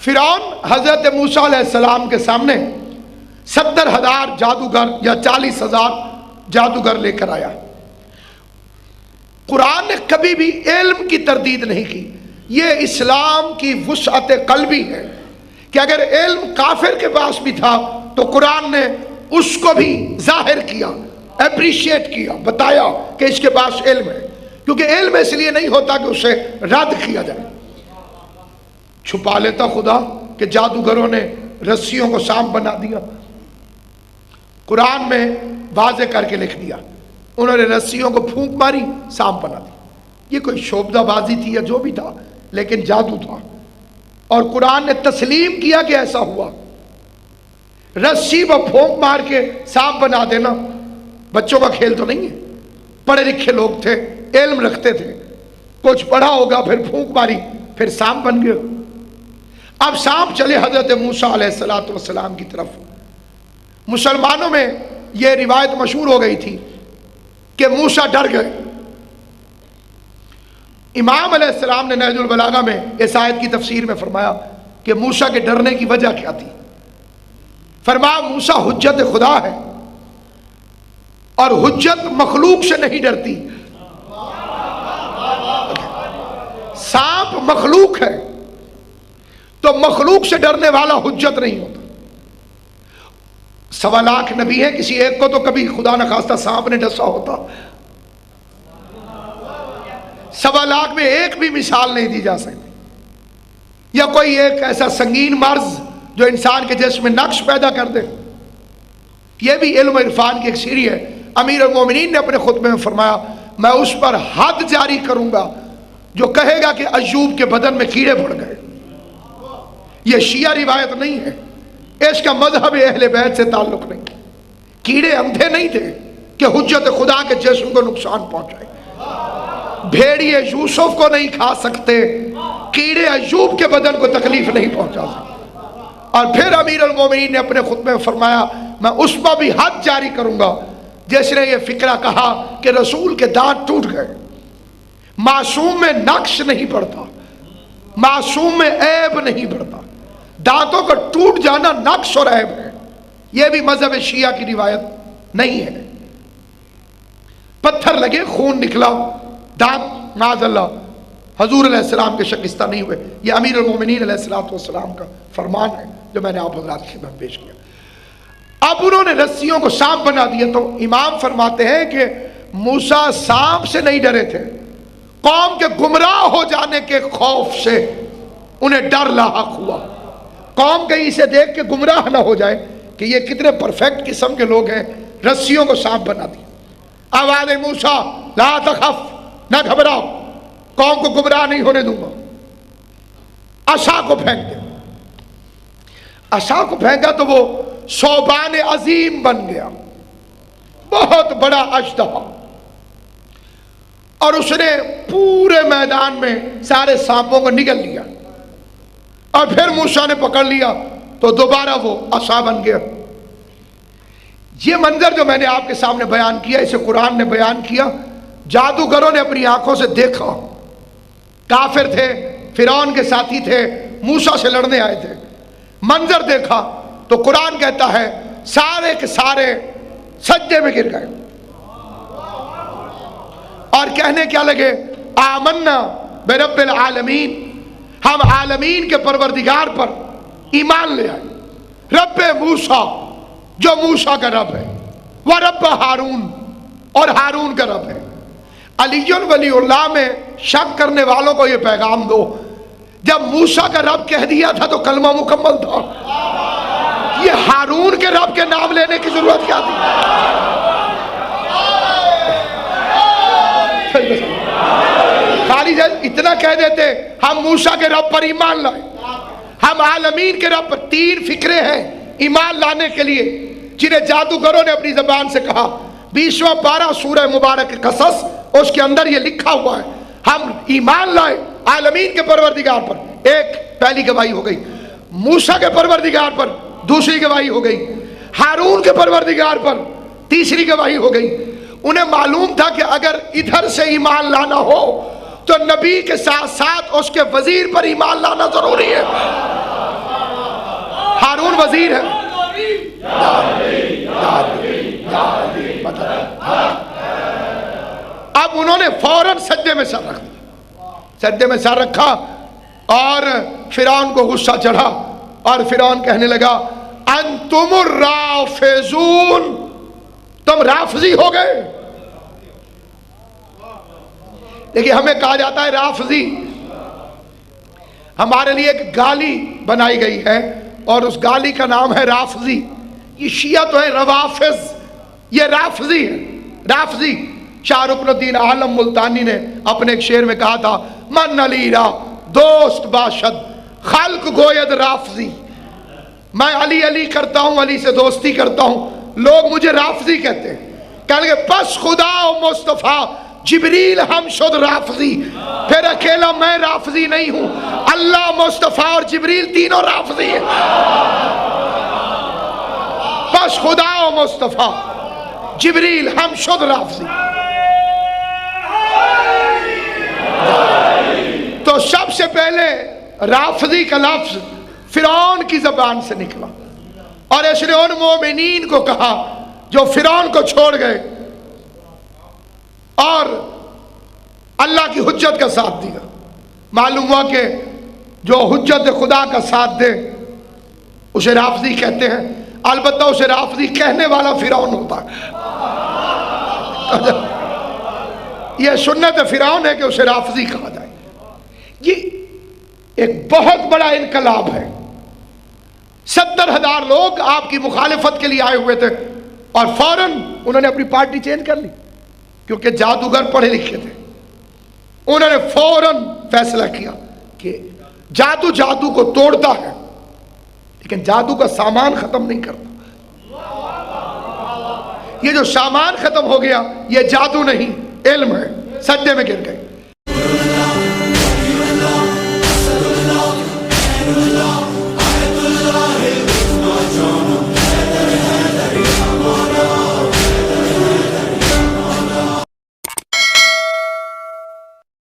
فرعون حضرت موسیٰ علیہ السلام کے سامنے 70,000 جادوگر یا 40,000 جادوگر لے کر آیا۔ قرآن نے کبھی بھی علم کی تردید نہیں کی۔ یہ اسلام کی وسعت قلبی ہے کہ اگر علم کافر کے پاس بھی تھا تو قرآن نے اس کو بھی ظاہر کیا، اپریشیٹ کیا، بتایا کہ اس کے پاس علم ہے، کیونکہ علم اس لیے نہیں ہوتا کہ اسے رد کیا جائے۔ چھپا لیتا خدا کہ جادوگروں نے رسیوں کو سانپ بنا دیا، قرآن میں واضح کر کے لکھ دیا، انہوں نے رسیوں کو پھونک ماری، سانپ بنا دی۔ یہ کوئی شوبدہ بازی تھی یا جو بھی تھا، لیکن جادو تھا، اور قرآن نے تسلیم کیا کہ ایسا ہوا۔ رسی وہ پھونک مار کے سانپ بنا دینا بچوں کا کھیل تو نہیں ہے، پڑھے لکھے لوگ تھے، علم رکھتے تھے، کچھ پڑھا ہوگا، پھر پھونک ماری، پھر سانپ بن گیا۔ اب سانپ چلے حضرت موسیٰ علیہ السلام کی طرف۔ مسلمانوں میں یہ روایت مشہور ہو گئی تھی کہ موسیٰ ڈر گئے۔ امام علیہ السلام نے نہج البلاغہ میں اس آیت کی تفسیر میں فرمایا کہ موسیٰ کے ڈرنے کی وجہ کیا تھی۔ فرمایا موسیٰ حجت خدا ہے، اور حجت مخلوق سے نہیں ڈرتی۔ سانپ مخلوق ہے تو مخلوق سے ڈرنے والا حجت نہیں ہوتا۔ 1.25 لاکھ نبی ہیں، کسی ایک کو تو کبھی خدا نخواستہ سانپ نے ڈسا ہوتا؟ 1.25 لاکھ میں ایک بھی مثال نہیں دی جا سکتی، یا کوئی ایک ایسا سنگین مرض جو انسان کے جسم میں نقش پیدا کر دے۔ یہ بھی علم و عرفان کی ایک سیڑھی ہے۔ امیر المومنین نے اپنے خطبے میں فرمایا میں اس پر حد جاری کروں گا جو کہے گا کہ ایوب کے بدن میں کیڑے پڑ گئے۔ یہ شیعہ روایت نہیں ہے، اس کا مذہب اہل بیت سے تعلق نہیں۔ کیڑے اندھے نہیں تھے کہ حجت خدا کے جسم کو نقصان پہنچائے۔ بھیڑیے یوسف کو نہیں کھا سکتے، کیڑے ایوب کے بدن کو تکلیف نہیں پہنچا سکتے۔ اور پھر امیر المومنین نے اپنے خطبے میں فرمایا میں اس پر بھی حد جاری کروں گا جس نے یہ فکرہ کہا کہ رسول کے دانت ٹوٹ گئے۔ معصوم میں نقش نہیں پڑتا، معصوم میں عیب نہیں پڑتا، دانتوں کا ٹوٹ جانا نقش اور عیب ہے۔ یہ بھی مذہب شیعہ کی روایت نہیں ہے۔ پتھر لگے، خون نکلا، دانت معاذ اللہ حضور علیہ السلام کے شکستہ نہیں ہوئے، یہ امیر المومنین علیہ السلام کا فرمان ہے جو میں نے آپ حضرات کی خدمت پیش کیا۔ اب انہوں نے رسیوں کو سانپ بنا دیا تو امام فرماتے ہیں کہ موسیٰ سانپ سے نہیں ڈرے تھے، قوم کے گمراہ ہو جانے کے خوف سے انہیں ڈر لاحق ہوا۔ قوم کہیں اسے دیکھ کے گمراہ نہ ہو جائے کہ یہ کتنے پرفیکٹ قسم کے لوگ ہیں، رسیوں کو سانپ بنا دیا۔ آواز موسیٰ لا تخف، نہ گھبراؤ، قوم کو گمراہ نہیں ہونے دوں گا۔ عصا کو پھینک دے، عصا کو پھینکا تو وہ ثعبان عظیم بن گیا، بہت بڑا اژدہا، اور اس نے پورے میدان میں سارے سانپوں کو نگل لیا، اور پھر موسیٰ نے پکڑ لیا تو دوبارہ وہ عصا بن گیا۔ یہ منظر جو میں نے آپ کے سامنے بیان کیا، اسے قرآن نے بیان کیا، جادوگروں نے اپنی آنکھوں سے دیکھا۔ کافر تھے، فرعون کے ساتھی تھے، موسیٰ سے لڑنے آئے تھے، منظر دیکھا تو قرآن کہتا ہے سارے کے سارے سجدے میں گر گئے اور کہنے کیا لگے آمنا برب العالمین، ہم عالمین کے پروردگار پر ایمان لے آئے، رب موسیٰ جو موسیٰ کا رب ہے، ورب ہارون اور ہارون کا رب ہے۔ علی ولی اللہ میں شک کرنے والوں کو یہ پیغام دو، جب موسیٰ کا رب کہہ دیا تھا تو کلمہ مکمل تھا، یہ ہارون کے رب کے نام لینے کی ضرورت کیا تھی؟ خالی اتنا کہہ دیتے ہم موسیٰ کے رب پر ایمان لائے، ہم عالمین کے رب پر۔ 3 فکرے ہیں ایمان لانے کے لیے جنہیں جادوگروں نے اپنی زبان سے کہا۔ 20واں پارہ سورہ مبارک قصص، اس کے اندر یہ لکھا ہوا ہے ہم ایمان لائے عالمین کے پروردگار پر۔ ایک پہلی گواہی ہو گئی، موسیٰ کے پروردگار پر دوسری گواہی ہو گئی، ہارون کے پروردگار پر تیسری گواہی ہو گئی۔ انہیں معلوم تھا کہ اگر ادھر سے ایمان لانا ہو تو نبی کے ساتھ ساتھ اس کے وزیر پر ایمان لانا ضروری ہے۔ ہارون وزیر ہے. اب انہوں نے فوراً سجدے میں سر رکھ دیا. سجدے میں سر رکھا اور فرعون کو غصہ چڑھا اور فرعون کہنے لگا انتم الرافضون، تم رافضی ہو گئے. دیکھیے ہمیں کہا جاتا ہے رافضی، ہمارے لیے ایک گالی بنائی گئی ہے اور اس گالی کا نام ہے رافضی. یہ شیعہ تو ہے روافض، یہ رافضی ہے. رافضی شاہ رکن الدین عالم ملتانی نے اپنے ایک شعر میں کہا تھا من علی را دوست باشد خلق گوید رافضی. میں علی علی کرتا ہوں، علی سے دوستی کرتا ہوں، لوگ مجھے رافضی کہتے ہیں. کہنے لگے پس خدا و مصطفیٰ جبریل ہم شد رافضی. پھر اکیلا میں رافضی نہیں ہوں، اللہ، مصطفیٰ اور جبریل تینوں رافضی ہیں. پس خدا و مصطفیٰ جبریل ہم شد رافضی. تو سب سے پہلے رافضی کا لفظ فرعون کی زبان سے نکلا اور اس نے ان مومنین کو کہا جو فرعون کو چھوڑ گئے اور اللہ کی حجت کا ساتھ دیا. معلوم ہوا کہ جو حجت خدا کا ساتھ دے اسے رافضی کہتے ہیں. البتہ اسے رافضی کہنے والا فرعون ہوتا ہے. یہ سنت فرعون ہے کہ اسے رافضی کہا جائے. یہ ایک بہت بڑا انقلاب ہے. 70,000 لوگ آپ کی مخالفت کے لیے آئے ہوئے تھے اور فوراً انہوں نے اپنی پارٹی چینج کر لی کیونکہ جادوگر پڑھے لکھے تھے. انہوں نے فوراً فیصلہ کیا کہ جادو کو توڑتا ہے لیکن جادو کا سامان ختم نہیں کرتا. یہ جو سامان ختم ہو گیا یہ جادو نہیں، علم ہے. سجدے میں گر گئے.